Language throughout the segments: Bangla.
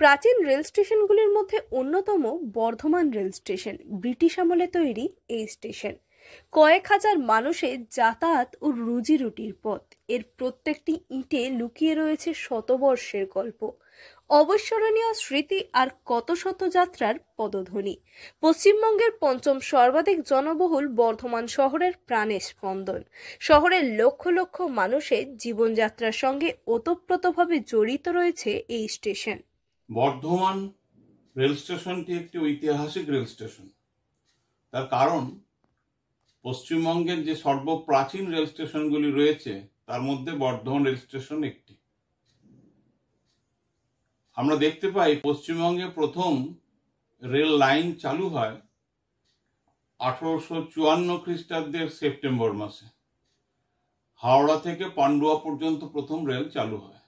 প্রাচীন রেল স্টেশনগুলির মধ্যে অন্যতম বর্ধমান রেল স্টেশন। ব্রিটিশ আমলে তৈরি এই স্টেশন কয়েক হাজার মানুষের যাতায়াত ও রুজি রুটির পথ। এর প্রত্যেকটি ইঁটে লুকিয়ে রয়েছে শতবর্ষের গল্প, অবিস্মরণীয় স্মৃতি আর কত শত যাত্রার পদধ্বনি। পশ্চিমবঙ্গের পঞ্চম সর্বাধিক জনবহুল বর্ধমান শহরের প্রাণের স্পন্দন। শহরের লক্ষ লক্ষ মানুষের জীবনযাত্রার সঙ্গে ওতপ্রোতভাবে জড়িত রয়েছে এই স্টেশন। বর্ধমান রেল স্টেশনটি একটি ঐতিহাসিক রেল স্টেশন। তার কারণ, পশ্চিমবঙ্গের যে সর্বপ্রাচীন রেল স্টেশনগুলি রয়েছে তার মধ্যে বর্ধমান রেল স্টেশন একটি। আমরা দেখতে পাই পশ্চিমবঙ্গে প্রথম রেল লাইন চালু হয় 1854 খ্রিস্টাব্দের সেপ্টেম্বর মাসে। হাওড়া থেকে পান্ডুয়া পর্যন্ত প্রথম রেল চালু হয়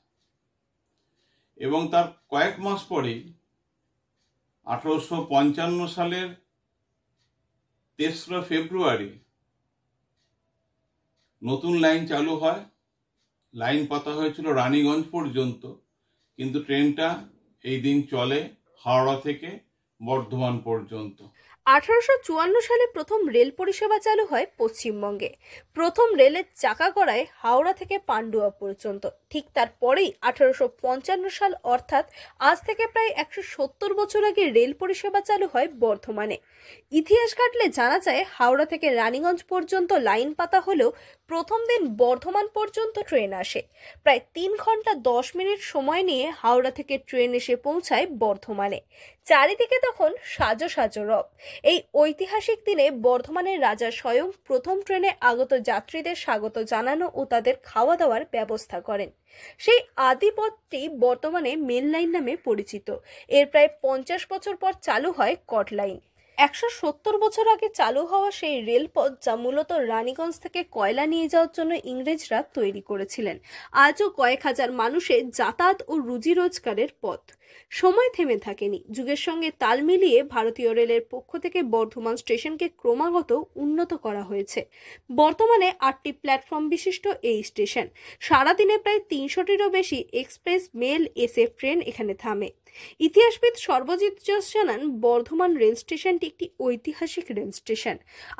এবং তার কয়েক মাস পরেই 1855 সালের 3রা ফেব্রুয়ারি নতুন লাইন চালু হয়। লাইন পাতা হয়েছিল রানীগঞ্জ পর্যন্ত, কিন্তু ট্রেনটা এই দিন চলে হাওড়া থেকে বর্ধমান পর্যন্ত। 1854 সালে প্রথম রেল পরিষেবা চালু হয় পশ্চিমবঙ্গে। প্রথম রেলের চাকা গড়ায় হাওড়া থেকে পান্ডুয়া পর্যন্ত। ঠিক তারপরেই 1855 সাল, অর্থাৎ আজ থেকে প্রায় 170 বছর আগে রেল পরিষেবা চালু হয় বর্ধমানে। ইতিহাস ঘাটলে জানা যায় হাওড়া থেকে রানীগঞ্জ পর্যন্ত লাইন পাতা হলেও প্রথম দিন বর্ধমান পর্যন্ত ট্রেন আসে। প্রায় 3 ঘন্টা 10 মিনিট সময় নিয়ে হাওড়া থেকে ট্রেন এসে পৌঁছায় বর্ধমানে। চারিদিকে তখন সাজো সাজো রব। এই ঐতিহাসিক দিনে বর্ধমানের রাজা স্বয়ং প্রথম ট্রেনে আগত যাত্রীদের স্বাগত জানানো ও তাদের খাওয়া দাওয়ার ব্যবস্থা করেন। সেই আদি পথটি বর্তমানে মেল লাইন নামে পরিচিত। এর প্রায় 50 বছর পর চালু হয় কট লাইন। 170 বছর আগে চালু হওয়া সেই রেলপথ, যা মূলত রানীগঞ্জ থেকে কয়লা নিয়ে যাওয়ার জন্য ইংরেজরা তৈরি করেছিলেন, আজও কয়েক হাজার মানুষের যাতায়াত ও রুজি রোজগারের পথ। সময় থেমে থাকেনি। যুগের সঙ্গে তাল মিলিয়ে ভারতীয় রেলের পক্ষ থেকে বর্ধমান স্টেশনকে ক্রমাগত উন্নত করা হয়েছে। বর্তমানে 8টি প্ল্যাটফর্ম বিশিষ্ট এই স্টেশন। সারাদিনে প্রায় 300টিরও বেশি এক্সপ্রেস, মেল, এসএফ ট্রেন এখানে থামে। ইতিহাসবিদ সর্বজিৎ জোস জানান, বর্ধমান রেল স্টেশনটি একটি ঐতিহাসিক রেল স্টেশন।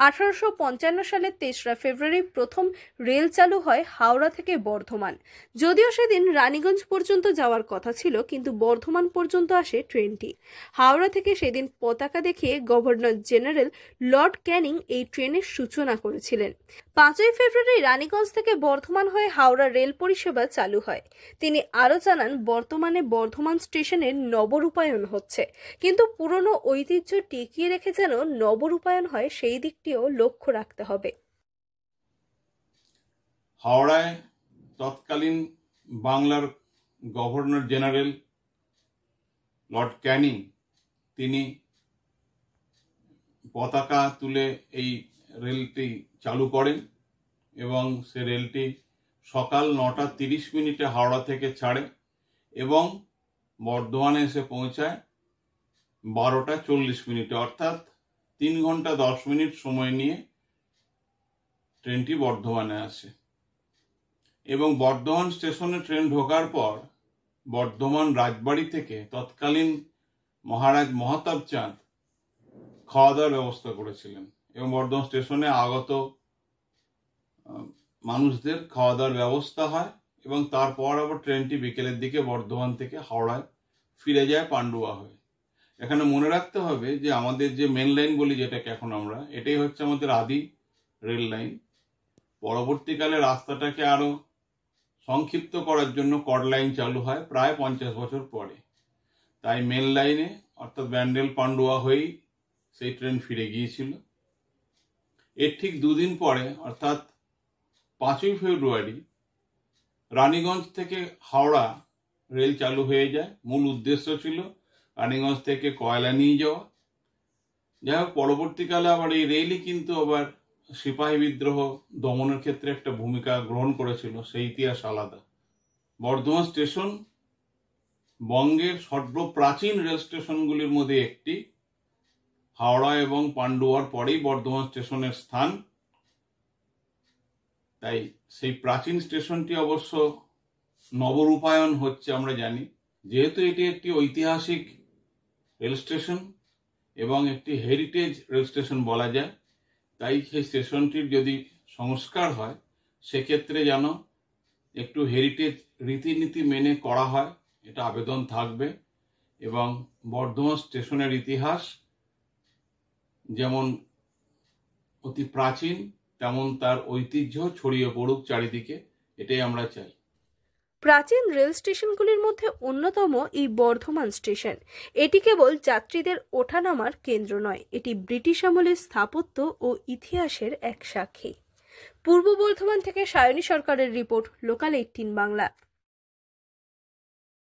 1855 সালের 3রা ফেব্রুয়ারি প্রথম রেল চালু হয় হাওড়া থেকে বর্ধমান। যদিও সেদিন রানীগঞ্জ পর্যন্ত যাওয়ার কথা ছিল, কিন্তু বর্ধমান পর্যন্ত আসে ট্রেনটি। হাওড়া থেকে সেদিন পতাকা দেখিয়ে গভর্নর জেনারেল লর্ড ক্যানিং এই ট্রেনের সূচনা করেছিলেন। 5ই ফেব্রুয়ারি রানীগঞ্জ থেকে বর্ধমান হয়ে হাওড়া রেল পরিষেবা চালু হয়। তিনি আরও জানান, বর্তমানে বর্ধমান স্টেশনের নবরূপায়ণ হচ্ছে, কিন্তু পুরনো ঐতিহ্য টিকিয়ে রেখে যেন নবরূপায়ণ হয় সেই দিকটিও লক্ষ্য রাখতে হবে। হাওড়ায় তৎকালীন বাংলার গভর্নর জেনারেল লর্ড ক্যানিং তিনি পতাকা তুলে এই রেলটি চালু করেন এবং সে রেলটি সকাল 9টা 30 মিনিটে হাওড়া থেকে ছাড়ে এবং বর্ধমানে এসে পৌঁছায় 12টা 40 মিনিটে, অর্থাৎ 3 ঘন্টা 10 মিনিট সময় নিয়ে ট্রেনটি বর্ধমানে আসে। এবং বর্ধমান স্টেশনে ট্রেন ঢোকার পর বর্ধমান রাজবাড়ি থেকে তৎকালীন মহারাজ মহাতাব চাঁদ খাওয়া দাওয়ার ব্যবস্থা করেছিলেন এবং বর্ধমান স্টেশনে আগত মানুষদের খাওয়া দাওয়ার ব্যবস্থা হয় এবং তারপর আবার ট্রেনটি বিকেলের দিকে বর্ধমান থেকে হাওড়ায় ফিরে যায় পান্ডুয়া হয়ে। এখানে মনে রাখতে হবে যে আমাদের যে মেন লাইন বলি যেটাকে এখন আমরা, এটাই হচ্ছে আমাদের আদি রেল লাইন। পরবর্তীকালে রাস্তাটাকে আরো সংক্ষিপ্ত করার জন্য কড লাইন চালু হয় প্রায় 50 বছর পরে। তাই মেন লাইনে অর্থাৎ ব্যান্ডেল পান্ডুয়া হয়েই সেই ট্রেন ফিরে গিয়েছিল। এর ঠিক 2 দিন পরে অর্থাৎ 5ই ফেব্রুয়ারি রানীগঞ্জ থেকে হাওড়া রেল চালু হয়ে যায়। মূল উদ্দেশ্য ছিল রানীগঞ্জ থেকে কয়লা নিয়ে যাওয়া। যাই হোক, পরবর্তীকালে আবার এই রেলই কিন্তু আবার সিপাহী বিদ্রোহ দমনের ক্ষেত্রে একটা ভূমিকা গ্রহণ করেছিল, সেই ইতিহাস আলাদা। বর্ধমান স্টেশন বঙ্গের সর্বপ্রাচীন রেল স্টেশনগুলির মধ্যে একটি। হাওড়া এবং পান্ডুয়ার পরেই বর্ধমান স্টেশনের স্থান। তাই সেই প্রাচীন স্টেশনটি অবশ্য নবরূপায়ণ হচ্ছে আমরা জানি, যেহেতু এটি একটি ঐতিহাসিক রেল স্টেশন এবং একটি হেরিটেজ রেল স্টেশন বলা যায়, তাই সেই স্টেশনটির যদি সংস্কার হয় সেক্ষেত্রে যেন একটু হেরিটেজ রীতিনীতি মেনে করা হয়, এটা আবেদন থাকবে। এবং বর্ধমান স্টেশনের ইতিহাস যেমন অতি প্রাচীন, তেমন তার ঐতিহ্য ছড়িয়ে পড়ুক চারিদিকে, এটাই আমরা চাই। প্রাচীন রেল স্টেশনগুলির মধ্যে অন্যতম এই বর্ধমান স্টেশন। এটি কেবল যাত্রীদের ওঠানামার কেন্দ্র নয়, এটি ব্রিটিশ আমলের স্থাপত্য ও ইতিহাসের এক সাক্ষী। পূর্ব বর্ধমান থেকে সায়নী সরকারের রিপোর্ট, লোকাল 18 বাংলা।